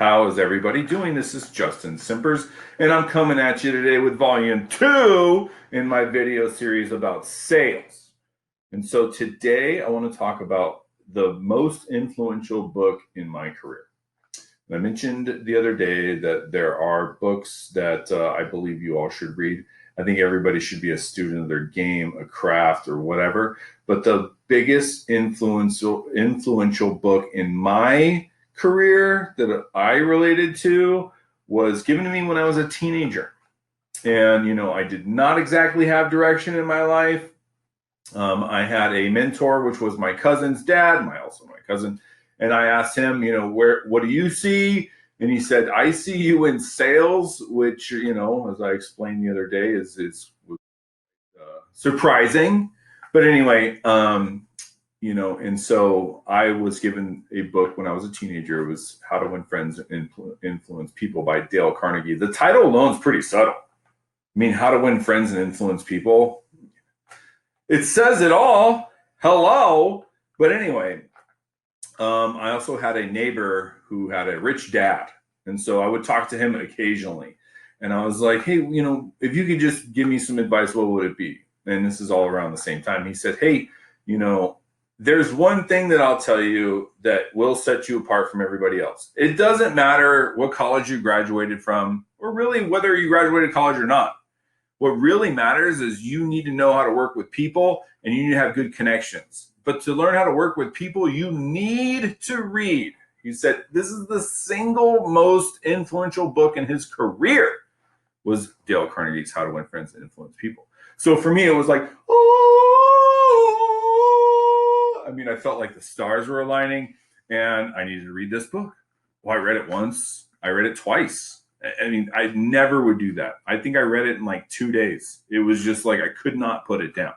How is everybody doing? This is Justin Simpers, and I'm coming at you today with volume 2 in my video series about sales. And so today I want to talk about the most influential book in my career. I mentioned the other day that there are books that I believe you all should read. I think everybody should be a student of their game, a craft, or whatever. But the biggest influential book in my career that I related to was given to me when I was a teenager. And, I did not exactly have direction in my life. I had a mentor, which was my cousin's dad, also my cousin. And I asked him, what do you see? And he said, I see you in sales, which, as I explained the other day, is surprising. But anyway, and so I was given a book when I was a teenager. It was How to Win Friends and Influence People by Dale Carnegie. The title alone is pretty subtle. How to win friends and influence people. It says it all. Hello. But anyway, I also had a neighbor who had a rich dad. And so I would talk to him occasionally. And I was like, hey, if you could just give me some advice, what would it be? And this is all around the same time. He said, hey, there's one thing that I'll tell you that will set you apart from everybody else. It doesn't matter what college you graduated from, or really whether you graduated college or not. What really matters is you need to know how to work with people and you need to have good connections. But to learn how to work with people, you need to read. He said this is the single most influential book in his career was Dale Carnegie's How to Win Friends and Influence People. So for me, it was like, I felt like the stars were aligning and I needed to read this book. Well, I read it once. I read it twice. I never would do that. I think I read it in like 2 days. It was just like I could not put it down.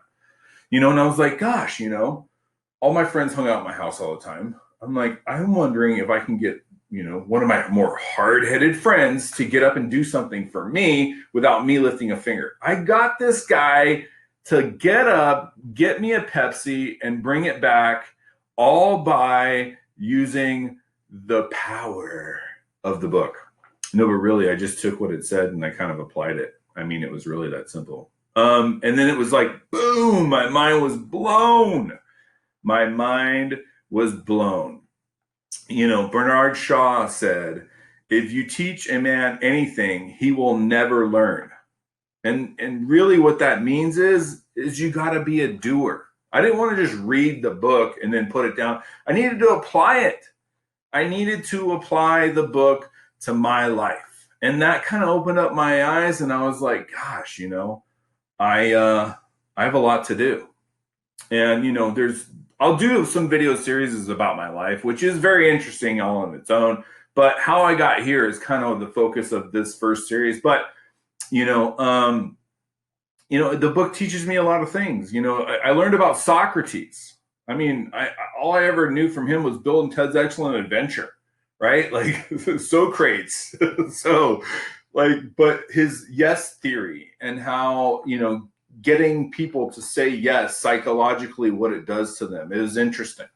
And I was like, gosh, all my friends hung out at my house all the time. I'm like, I'm wondering if I can get, one of my more hard-headed friends to get up and do something for me without me lifting a finger. I got this guy to get up, get me a Pepsi, and bring it back, all by using the power of the book. No, but really, I just took what it said and I kind of applied it. It was really that simple. And then it was like, boom, my mind was blown. My mind was blown. Bernard Shaw said, if you teach a man anything, he will never learn. And really what that means is you got to be a doer. I didn't want to just read the book and then put it down. I needed to apply it. I needed to apply the book to my life. And that kind of opened up my eyes and I was like, gosh, I have a lot to do. And, I'll do some video series about my life, which is very interesting all on its own. But how I got here is kind of the focus of this first series. But, the book teaches me a lot of things. I learned about Socrates. All I ever knew from him was Bill and Ted's Excellent Adventure, right? Like Socrates. But his yes theory and how, getting people to say yes psychologically, what it does to them is interesting,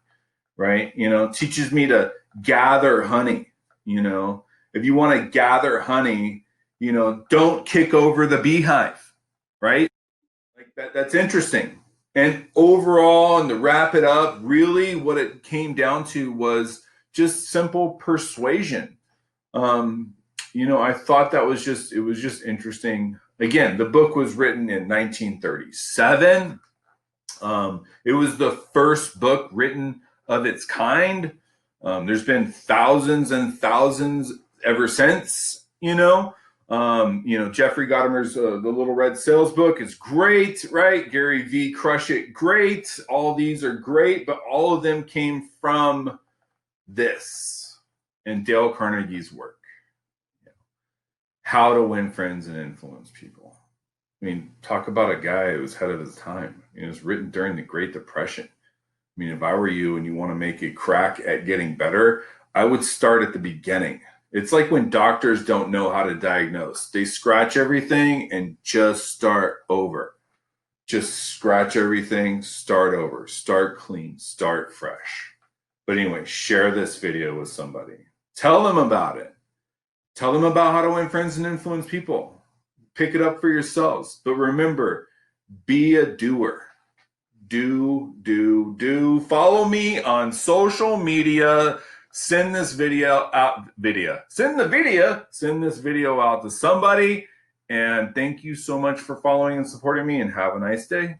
right? Teaches me to gather honey. If you want to gather honey, don't kick over the beehive, right? Like that's interesting. And overall, and to wrap it up, really what it came down to was just simple persuasion. I thought it was just interesting. Again, the book was written in 1937. It was the first book written of its kind. There's been thousands and thousands ever since, Jeffrey Gadamer's The Little Red Sales Book is great, right? Gary V. Crush It, great. All these are great, but all of them came from this and Dale Carnegie's work. How to Win Friends and Influence People. Talk about a guy who was ahead of his time. It was written during the Great Depression. If I were you and you want to make a crack at getting better, I would start at the beginning. It's like when doctors don't know how to diagnose. They scratch everything and just start over. Just scratch everything, start over, start clean, start fresh. But anyway, share this video with somebody. Tell them about it. Tell them about how to win friends and influence people. Pick it up for yourselves. But remember, be a doer. Do. Follow me on social media. Send this video out. Send this video out to somebody. And thank you so much for following and supporting me, and have a nice day.